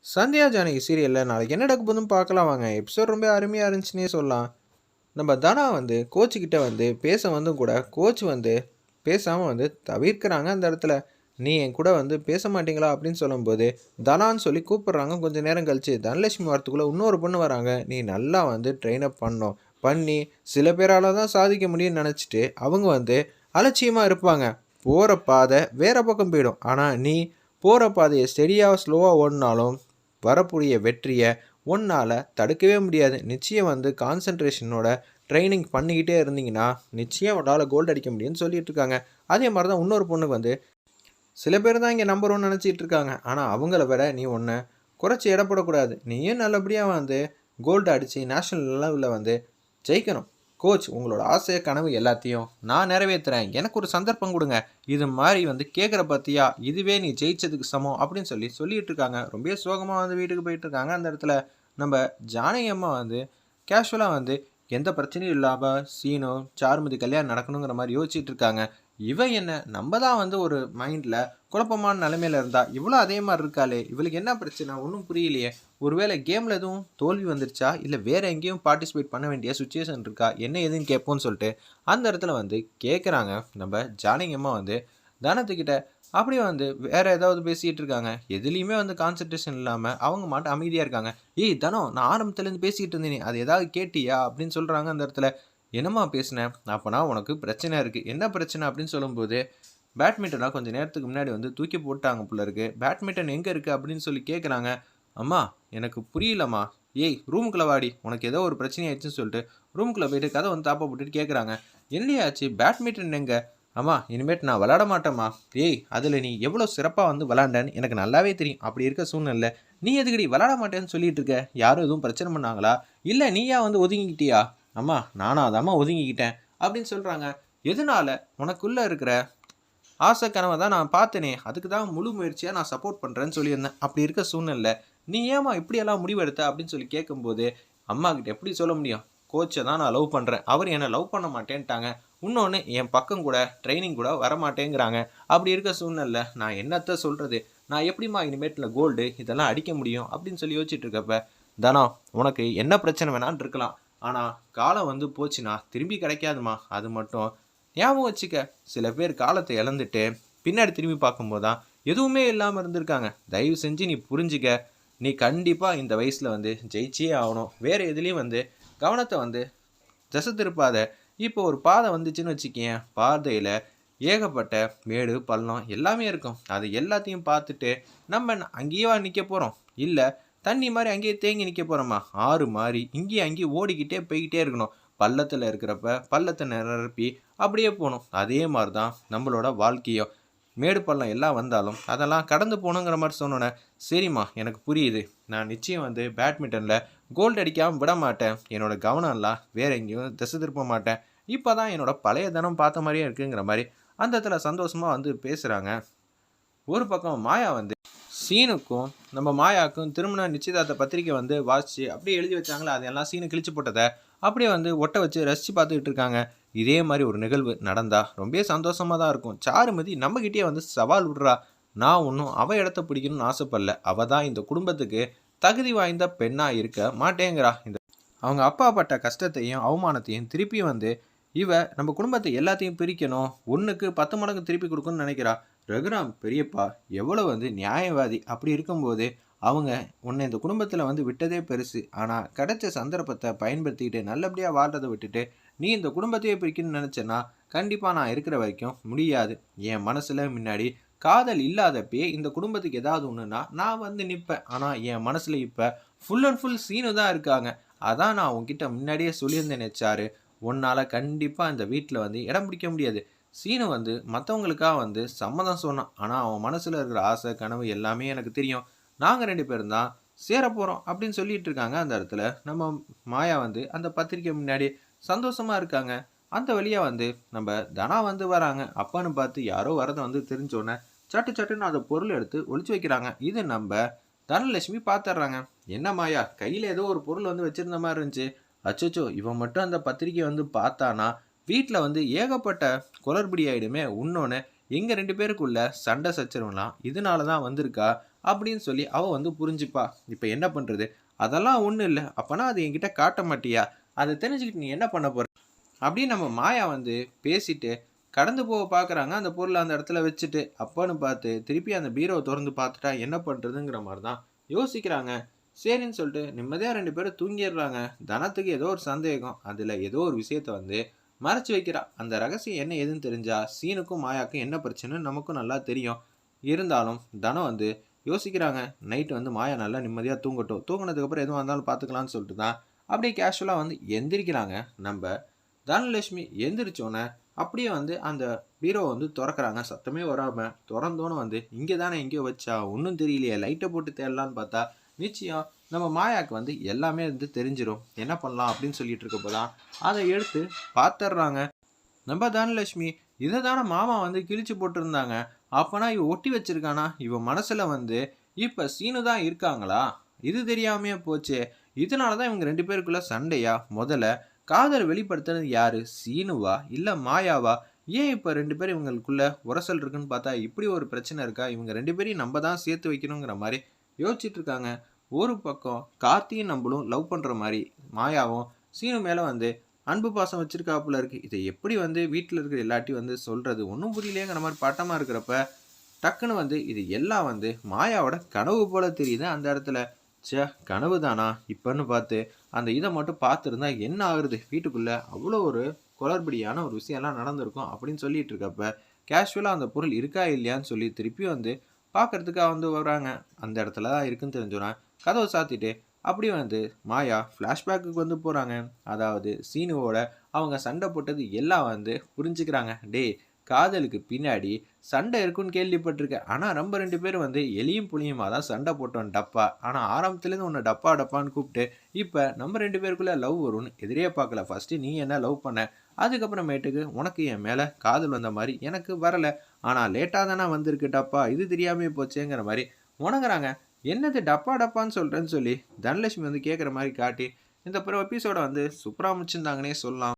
சந்தியா ஜானகி சீரியலில் நாளைக்கு என்ன நடக்க போதுன்னு பார்க்கலாம் வாங்க. எபிசோட் ரொம்ப அருமையாக இருந்துச்சுன்னே சொல்லலாம். நம்ம தனா வந்து கோச்சுக்கிட்ட வந்து பேச வந்தும் கூட கோச் வந்து பேசாமல் வந்து தவிர்க்கிறாங்க அந்த இடத்துல. நீ என் கூட வந்து பேச மாட்டீங்களா அப்படின்னு சொல்லும்போது தனான்னு சொல்லி கூப்பிட்றாங்க. கொஞ்சம் நேரம் கழிச்சு தனலட்சுமி வரத்துக்குள்ளே இன்னொரு பொண்ணு வராங்க. நீ நல்லா வந்து ட்ரெயின் அப் பண்ணி சில பேரால் தான் சாதிக்க முடியும்னு நினச்சிட்டு அவங்க வந்து அலட்சியமாக இருப்பாங்க. போகிற பாதை வேறு பக்கம் போயிடும். ஆனால் நீ போகிற பாதையை ஸ்டெடியாக ஸ்லோவாக ஓடினாலும் வரக்கூடிய வெற்றியை உன்னால் தடுக்கவே முடியாது. நிச்சயம் வந்து கான்சன்ட்ரேஷனோட ட்ரைனிங் பண்ணிக்கிட்டே இருந்தீங்கன்னா நிச்சயம் உன்னால் கோல்டு அடிக்க முடியும்னு சொல்லிட்டு இருக்காங்க. அதே மாதிரி தான் இன்னொரு பொண்ணுக்கு வந்து சில பேர் தான் இங்கே நம்பர் ஒன் நினச்சிட்டு இருக்காங்க. ஆனால் அவங்கள விட நீ ஒன்று குறைச்சி இடப்படக்கூடாது. நீயும் நல்லபடியாக வந்து கோல்டு அடித்து நேஷ்னல் லெவலில் வந்து ஜெயிக்கணும். கோச் உங்களோட ஆசை கனவு எல்லாத்தையும் நான் நிறைவேற்றுறேன், எனக்கு ஒரு சந்தர்ப்பம் கொடுங்க, இது மாதிரி வந்து கேட்குற பற்றியா, இதுவே நீ ஜெயிச்சதுக்கு சமம் அப்படின்னு சொல்லிட்டு இருக்காங்க. ரொம்ப சோகமாக வந்து வீட்டுக்கு போயிட்டு இருக்காங்க. அந்த இடத்துல நம்ம ஜானகி அம்மா வந்து கேஷுவலாக வந்து எந்த பிரச்சனையும் இல்லாமல் சீனோ சாருமதி கல்யாணம் நடக்கணுங்கிற மாதிரி யோசிச்சுட்டு இருக்காங்க. இவன் என்ன நம்ம தான் வந்து ஒரு மைண்டில் குழப்பமான நிலைமையில இருந்தா இவ்வளோ அதே மாதிரி இருக்காளே, இவளுக்கு என்ன பிரச்சனை ஒன்றும் புரியலையே. ஒருவேளை கேமில் எதுவும் தோல்வி வந்துருச்சா, இல்லை வேறு எங்கேயும் பார்ட்டிசிபேட் பண்ண வேண்டிய சுச்சுவேஷன் இருக்கா, என்ன எதுன்னு கேட்போன்னு சொல்லிட்டு அந்த இடத்துல வந்து கேட்குறாங்க. நம்ம ஜானகி அம்மா வந்து தனத்துக்கிட்ட அப்படியே வந்து வேறு ஏதாவது பேசிகிட்டு இருக்காங்க. எதுலேயுமே வந்து கான்சன்ட்ரேஷன் இல்லாமல் அவங்க மட்டும் அமைதியாக இருக்காங்க. ஏய் தனம், நான் ஆரம்பத்துலேருந்து பேசிக்கிட்டு இருந்தேனே, அது ஏதாவது கேட்டியா அப்படின்னு சொல்கிறாங்க. அந்த இடத்துல என்னம்மா பேசினேன், அப்போனா உனக்கு பிரச்சனை இருக்குது, என்ன பிரச்சனை அப்படின்னு சொல்லும்போது பேட்மிண்டனாக கொஞ்சம் நேரத்துக்கு முன்னாடி வந்து தூக்கி போட்டாங்க போல இருக்குது, பேட்மிண்டன் எங்கே இருக்குது அப்படின்னு சொல்லி கேட்குறாங்க. அம்மா எனக்கு புரியலம்மா, ஏய் ரூமுக்குள்ளே வாடி, உனக்கு ஏதோ ஒரு பிரச்சனை ஆயிடுச்சுன்னு சொல்லிட்டு ரூமுக்குள்ளே போயிட்டு கதை வந்து தாப்பா போட்டுட்டு கேட்குறாங்க. என்னையாச்சு பேட்மிண்டன் எங்கே? அம்மா இனிமேட்டு நான் விளாட மாட்டேம்மா. ஏய் அதில் நீ எவ்வளோ சிறப்பாக வந்து விளாண்டேன்னு எனக்கு நல்லாவே தெரியும். அப்படி இருக்க சூழ்நிலை நீ எதுக்கடி விளாட மாட்டேன்னு சொல்லிட்டு இருக்க? யாரும் எதுவும் பிரச்சனை பண்ணாங்களா, இல்லை நீயா வந்து ஒதுங்கிக்கிட்டியா? அம்மா நானாக அதாம்மா ஒதுங்கிக்கிட்டேன் அப்படின்னு சொல்கிறாங்க. எதனால? உனக்குள்ளே இருக்கிற ஆசை கனவை தான் நான் பார்த்தேனே, அதுக்கு தான் முழு முயற்சியாக நான் சப்போர்ட் பண்ணுறேன்னு சொல்லியிருந்தேன். அப்படி இருக்க சூழ்நிலை நீ ஏமா இப்படியெல்லாம் முடிவெடுத்த அப்படின்னு சொல்லி கேட்கும்போது அம்மா கிட்ட எப்படி சொல்ல முடியும்? கோச்சை தான் நான் லவ் பண்ணுறேன், அவர் என்னை லவ் பண்ண மாட்டேன்ட்டாங்க, இன்னொன்று என் பக்கம் கூட ட்ரைனிங் கூட வரமாட்டேங்கிறாங்க. அப்படி இருக்க சூழ்நிலை நான் என்னத்த சொல்கிறது, நான் எப்படிம்மா இனிமேட்டில் கோல்டு இதெல்லாம் அடிக்க முடியும் அப்படின்னு சொல்லி யோசிச்சுட்டு இருக்கப்ப தனம், உனக்கு என்ன பிரச்சனை வேணான்னு இருக்கலாம், ஆனால் காலம் வந்து போச்சுன்னா திரும்பி கிடைக்காதுமா, அது மட்டும் ஞாபகம் வச்சுக்க. சில பேர் காலத்தை இழந்துட்டு பின்னாடி திரும்பி பார்க்கும்போது தான் எதுவுமே இல்லாமல் இருந்திருக்காங்க. தயவு செஞ்சு நீ புரிஞ்சுக்க. நீ கண்டிப்பாக இந்த வயசில் வந்து ஜெயிச்சே ஆகணும். வேறு எதுலேயும் வந்து கவனத்தை வந்து திசை திருப்பாத. இப்போ ஒரு பாதை வந்துச்சுன்னு வச்சுக்கேன், பாதையில் ஏகப்பட்ட மேடு பள்ளம் எல்லாமே இருக்கும். அது எல்லாத்தையும் பார்த்துட்டு நம்ம அங்கேயே நிற்க போகிறோம், இல்லை தண்ணி மாதிரி அங்கேயே தேங்கி நிற்க போகிறோமா? ஆறு மாதிரி இங்கேயும் அங்கேயும் ஓடிக்கிட்டே போய்கிட்டே இருக்கணும். பள்ளத்தில் இருக்கிறப்ப பள்ளத்தை நிரப்பி அப்படியே போகணும். அதே மாதிரி தான் நம்மளோட வாழ்க்கையோ. மேடு பள்ளம் எல்லாம் வந்தாலும் அதெல்லாம் கடந்து போகணுங்கிற மாதிரி சொன்னோன்னே சரிம்மா எனக்கு புரியுது, நான் நிச்சயம் வந்து பேட்மிண்டனில் கோல்டு அடிக்காமல் விட மாட்டேன், என்னோட கவனம்லாம் வேறு எங்கேயும் திசை திருப்ப மாட்டேன், இப்போ தான் என்னோட பழைய தனம் பார்த்த மாதிரியே இருக்குங்கிற மாதிரி அந்த இடத்துல சந்தோஷமாக வந்து பேசுகிறாங்க. ஒரு பக்கம் மாயா வந்து சீனுக்கும் நம்ம மாயாவுக்கும் திருமண நிச்சயதார்த்த பத்திரிக்கை வந்து வாசித்து அப்படியே எழுதி வச்சாங்களே, அதெல்லாம் சீனு கிழிச்சு போட்டதை அப்படியே வந்து ஒட்ட வச்சு ரசித்து பார்த்துக்கிட்டு இருக்காங்க. இதே மாதிரி ஒரு நிகழ்வு நடந்தால் ரொம்ப சந்தோஷமாக தான் இருக்கும். சாருமதி நம்மகிட்டே வந்து சவால் விடுறா, நான் ஒன்றும் அவள் இடத்த பிடிக்கணும்னு ஆசைப்படல, அவள் தான் இந்த குடும்பத்துக்கு தகுதி வாய்ந்த பெண்ணாக இருக்க மாட்டேங்கிறா. இந்த அவங்க அப்பா பட்ட கஷ்டத்தையும் அவமானத்தையும் திருப்பி வந்து இவ நம்ம குடும்பத்தை எல்லாத்தையும் பிரிக்கணும், ஒன்றுக்கு 10 மடங்கு திருப்பி கொடுக்கணும்னு நினைக்கிறா. ரகுராம் பெரியப்பா எவ்வளோ வந்து நியாயவாதி. அப்படி இருக்கும்போது அவங்க உன்னை இந்த குடும்பத்தில் வந்து விட்டதே பெருசு, ஆனால் கிடைச்ச சந்தர்ப்பத்தை பயன்படுத்திக்கிட்டு நல்லபடியாக வாழ்றதை விட்டுட்டு நீ இந்த குடும்பத்தையே பிரிக்கணும்னு நினச்சேன்னா கண்டிப்பாக நான் இருக்கிற வரைக்கும் முடியாது. என் மனசில் முன்னாடி காதல் இல்லாதப்பே இந்த குடும்பத்துக்கு ஏதாவது ஒன்றுனா நான் வந்து நிற்பேன். ஆனால் என் மனசில் இப்போ ஃபுல் அண்ட் ஃபுல் சீனு தான் இருக்காங்க. அதான் நான் உங்ககிட்ட முன்னாடியே சொல்லியிருந்தேன் நினச்சாரு, உன்னால் கண்டிப்பாக இந்த வீட்டில் வந்து இடம் பிடிக்க முடியாது. சீனு வந்து மற்றவங்களுக்காக வந்து சம்மதம் சொன்னான், ஆனால் அவன் மனசில் இருக்கிற ஆசை கனவு எல்லாமே எனக்கு தெரியும். நாங்கள் 2 பேரும் தான் சேர போகிறோம் அப்படின்னு சொல்லிட்டு இருக்காங்க. அந்த இடத்துல நம்ம மாயா வந்து அந்த பத்திரிக்கை முன்னாடி சந்தோஷமாக இருக்காங்க. அந்த வழியாக வந்து நம்ம தனா வந்து வராங்க. அப்பான்னு பார்த்து யாரோ வரதை வந்து தெரிஞ்சோன்னே சட்டு சட்டுன்னு அந்த பொருள் எடுத்து ஒளிச்சு வைக்கிறாங்க. இது நம்ம தனலட்சுமி பார்த்துட்றாங்க. என்ன மாயா, கையில் ஏதோ ஒரு பொருள் வந்து வச்சுருந்த மாதிரி இருந்துச்சு. அச்சோ, இவன் மட்டும் அந்த பத்திரிக்கையை வந்து பார்த்தானா வீட்டில் வந்து ஏகப்பட்ட குளறுபடி ஆகிடுமே. இன்னொன்று எங்கள் 2 பேருக்குள்ள சண்டை சச்சரவுலாம் இதனால தான் வந்திருக்கா, அப்படின்னு சொல்லி அவள் வந்து புரிஞ்சுப்பா. இப்போ என்ன பண்ணுறது, அதெல்லாம் ஒன்றும் இல்லை, அப்போனா அது என்கிட்ட காட்ட மாட்டியா, அதை தெரிஞ்சுக்கிட்டு நீ என்ன பண்ண போகிற அப்படின்னு நம்ம மாயா வந்து பேசிட்டு கடந்து போக பார்க்குறாங்க. அந்த பொருளை அந்த இடத்துல வச்சுட்டு அப்பன்னு பார்த்து திருப்பி அந்த பீரோவை திறந்து பார்த்துட்டா என்ன பண்ணுறதுங்கிற மாதிரி தான் யோசிக்கிறாங்க. சரின்னு சொல்லிட்டு நிம்மதியாக 2 பேரும் தூங்கிடுறாங்க. தனத்துக்கு ஏதோ ஒரு சந்தேகம், அதில் ஏதோ ஒரு விஷயத்த வந்து மறைச்சு வைக்கிறா. அந்த ரகசியம் என்ன ஏதுன்னு தெரிஞ்சா சீனுக்கும் மாயாக்கும் என்ன பிரச்சனைன்னு நமக்கும் நல்லா தெரியும். இருந்தாலும் தனம் வந்து யோசிக்கிறாங்க, நைட்டு வந்து மாயா நல்லா நிம்மதியாக தூங்கட்டும், தூங்கினதுக்கப்புறம் எதுவாக இருந்தாலும் பார்த்துக்கலான்னு சொல்லிட்டு தான் அப்படியே கேஷுவலாக வந்து எந்திரிக்கிறாங்க. நம்ம தனலட்சுமி எந்திரிச்சோன்னே அப்படியே வந்து அந்த பீரோவை வந்து திறக்கிறாங்க. சத்தமே வராமல் திறந்தோன்னு வந்து இங்கே தானே எங்கேயோ வச்சா ஒன்றும் தெரியலையே, லைட்டை போட்டு தேடலான்னு பார்த்தா நிச்சயம் நம்ம மாயாவுக்கு வந்து எல்லாமே வந்து தெரிஞ்சிடும். என்ன பண்ணலாம் அப்படின்னு சொல்லிட்டு இருக்கப்போ தான் அதை எடுத்து பார்த்துட்றாங்க. நம்ம தனலட்சுமி இதை தானே மாமா வந்து கிழிச்சு போட்டிருந்தாங்க, அப்போனா இவ ஒட்டி வச்சிருக்கானா, இவ மனசில் வந்து இப்போ சீனு தான் இருக்காங்களா, இது தெரியாமையே போச்சே, இதனால தான் இவங்க 2 பேருக்குள்ள சண்டையா, முதல்ல காதல் வெளிப்படுத்துறது யாரு, சீனுவா இல்லை மாயாவா, ஏன் இப்போ 2 பேரும் இவங்களுக்குள்ள உரசல் இருக்குன்னு பார்த்தா இப்படி ஒரு பிரச்சனை இருக்கா, இவங்க 2 பேரையும் நம்ம தான் சேர்த்து வைக்கணுங்கிற மாதிரி யோசிச்சுட்டு இருக்காங்க. ஒரு பக்கம் கார்த்தியும் நம்மளும் லவ் பண்ணுற மாதிரி மாயாவும் சீனு மேலே வந்து அன்பு பாசம் வச்சிருக்காப்புல இருக்கு. இதை எப்படி வந்து வீட்டில் இருக்கிற எல்லாத்தையும் வந்து சொல்கிறது ஒன்றும் புரியலையேங்கிற மாதிரி பட்டமாக இருக்கிறப்ப டக்குன்னு வந்து இது எல்லாம் வந்து மாயாவோட கனவு போல தெரியுது அந்த இடத்துல. ச்சே, கனவு தானா இப்போன்னு பார்த்து அந்த இதை மட்டும் பார்த்துருந்தா என்ன ஆகுறது, வீட்டுக்குள்ளே அவ்வளோ ஒரு குளறுபடியான ஒரு விஷயம்லாம் நடந்திருக்கும் அப்படின்னு சொல்லிட்டு இருக்கப்ப கேஷுவலாக அந்த பொருள் இருக்கா இல்லையான்னு சொல்லி திருப்பி வந்து பார்க்கறதுக்காக வந்து வராங்க. அந்த இடத்துல தான் இருக்குன்னு தெரிஞ்சோன்னா கதவை சாத்திட்டு அப்படி வந்து மாயா ஃப்ளாஷ்பேக்குக்கு வந்து போகிறாங்க. அதாவது சீனுவோட அவங்க சண்டை போட்டது எல்லாம் வந்து புரிஞ்சுக்கிறாங்க. டே, காதலுக்கு பின்னாடி சண்டை இருக்குன்னு கேள்விப்பட்டிருக்கேன், ஆனால் நம்ம 2 பேரும் வந்து எலியும் புளியுமா தான் சண்டை போட்டோம் டப்பா, ஆனால் ஆரம்பத்துலேருந்து உன்னை டப்பா டப்பான்னு கூப்பிட்டு இப்போ நம்ம 2 பேருக்குள்ளே லவ் வரும்னு எதிரே பார்க்கல. ஃபஸ்ட்டு நீ என்ன லவ் பண்ண, அதுக்கப்புறமேட்டுக்கு உனக்கு என் மேலே காதல் வந்த மாதிரி எனக்கு வரலை, ஆனால் லேட்டாக தானே வந்திருக்கு டப்பா, இது தெரியாமே போச்சேங்கிற மாதிரி உணங்குறாங்க. என்னது டப்பா டப்பான்னு சொல்கிறேன்னு சொல்லி தனலட்சுமி வந்து கேட்குற மாதிரி காட்டி இந்த எபிசோட வந்து சூப்பராக முடிச்சிருந்தாங்கன்னே சொல்லலாம்.